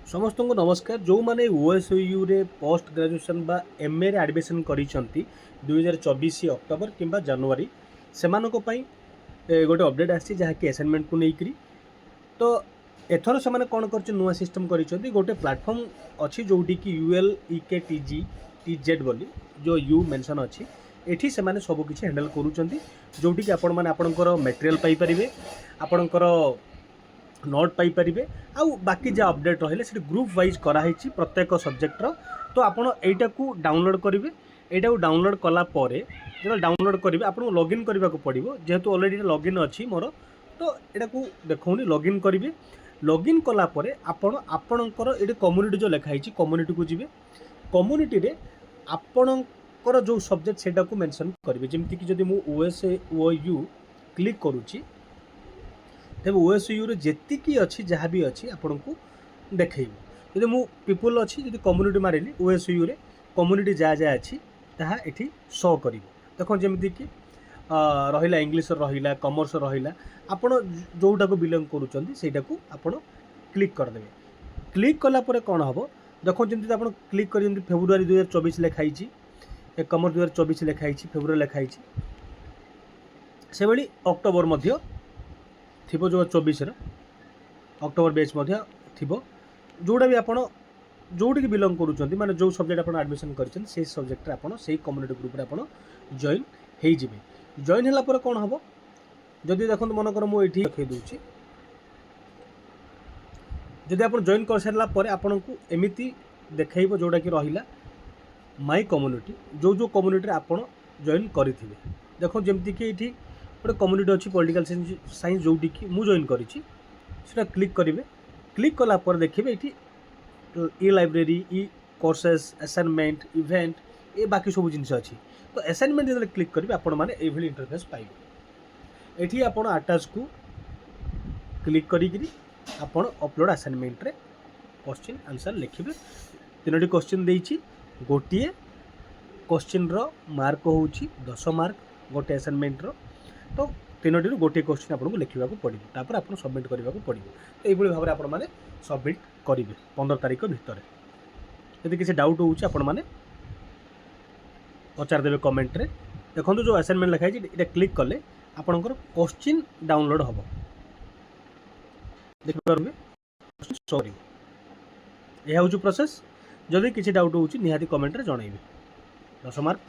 समस्त को नमस्कार। जो मैंने ओएसयू रे पोस्ट ग्रेजुएशन बा एमए रे एडमिशन करिसेंती 2024 अक्टोबर किंबा जनवरी सेमानको पई गोटे अपडेट आसी जहा कि असाइनमेंट को लेकरी तो एथर से मैंने कौन कर नुआ सिस्टम करिसेंती गोटे प्लेटफॉर्म अच्छी जोटी कि यूएल इकेटीजी टीजेड बोली जो यू मेंशन अच्छी एठी से माने सब किछि हैंडल करूचंती जोटी कि आपण माने आपणकर मटेरियल पाई परिबे आपणकर नोट पाइपर आउ बाकी जहाँ अपडेट रही से ग्रुप वाइज कराई प्रत्येक सब्जेक्टर तो आपड़ यटा को डाउनलोड करेंगे यहाँ को डाउनलोड कलापर जो डाउनलोड करेंगे आपको लॉगिन करने को पड़ो जेहेतु ऑलरेडी लॉगिन अच्छी मोर तो यहाँ को देखनी लॉगिन करेंगे लॉगिन कलापर आपणकर ये कम्युनिटी जो लिखाई कम्युनिटी को जी कम्युनिटी रे आपणकर जो सब्जेक्ट से मेंशन करेंगे जमीक जब मुझे ओएसयू क्लिक करुच्ची तेज ओएसयू रे जेतिकी अच्छी जहाँ भी अच्छी आपन को देखेब जब मु पीपुल अच्छी जब कम्युनिटी मारिली ओएसयू रे कम्युनिटी जहाँ जहाँ अच्छी ताहा एठी शो कर देख जमीक रहा इंग्लीश रहा कमर्स रहा आपड़ जोटा को बिलंग करूँ आपड़ क्लिक करदे क्लिक कलापर कौन हम देख जमी आप क्लिक कर फेब्रुआरी 2024 लिखाई कमर्स 2024 लिखाई फेब्रुआरी लिखाई से भाई अक्टोबर मध्य थिबो जो 24 अक्टोबर बेच थिबो जोड़ा भी आपड़ जोटी की बिलंग करूँ माने जो सब्जेक्ट आप एडमिशन कर सब्जेक्ट आप कम्युनिटी ग्रुप आप जॉइन हो जॉइन है कौन हम जदि देखो मनकर मुझे देखई दूची जदि आप जॉइन कर सारापर आपन को एमती देखो जोटा कि रहा माई कम्युनिटी जो जो कम्युनिटी आप जॉइन करेंगे देख जमीक ये गोटे कम्युनिटी अच्छी पॉलिटिकल साइंस जोटी कि मुझे जॉइन करी क्लिक करेंगे क्लिक कलापर देखिए ये ई लाइब्रेरी ई कोर्सेस असाइनमेंट इवेंट ये बाकी सब जिन अच्छी तो असाइनमेंट जो क्लिक करेंगे आपण मैंने ये इंटरफेस पाइबे ये आप आटाच को क्लिक करी आपण अपलोड असाइनमेंट रे क्वेश्चन आंसर लिखिबे 3टी क्वेश्चन देइछि गोटिए क्वेश्चन रो मार्क होउछि 10 मार्क गोटे असाइनमेंट रो तो 3टी गोटे क्वेश्चन आपको लिखा पड़ो तापर आप सबमिट करने को पड़ो तो ये भाव में आपने सबमिट करेंगे 15 तारीख भितर यदि किसी डाउट होने पचारदे कमेंट रे देखो जो असाइनमेंट लिखाई ये क्लिक कले आपंकर क्वेश्चन डाउनलोड हम देखिए यह हूँ प्रोसेस जदि किसी डाउट हो निहाती कमेंट रे जनइबे 10 मार्क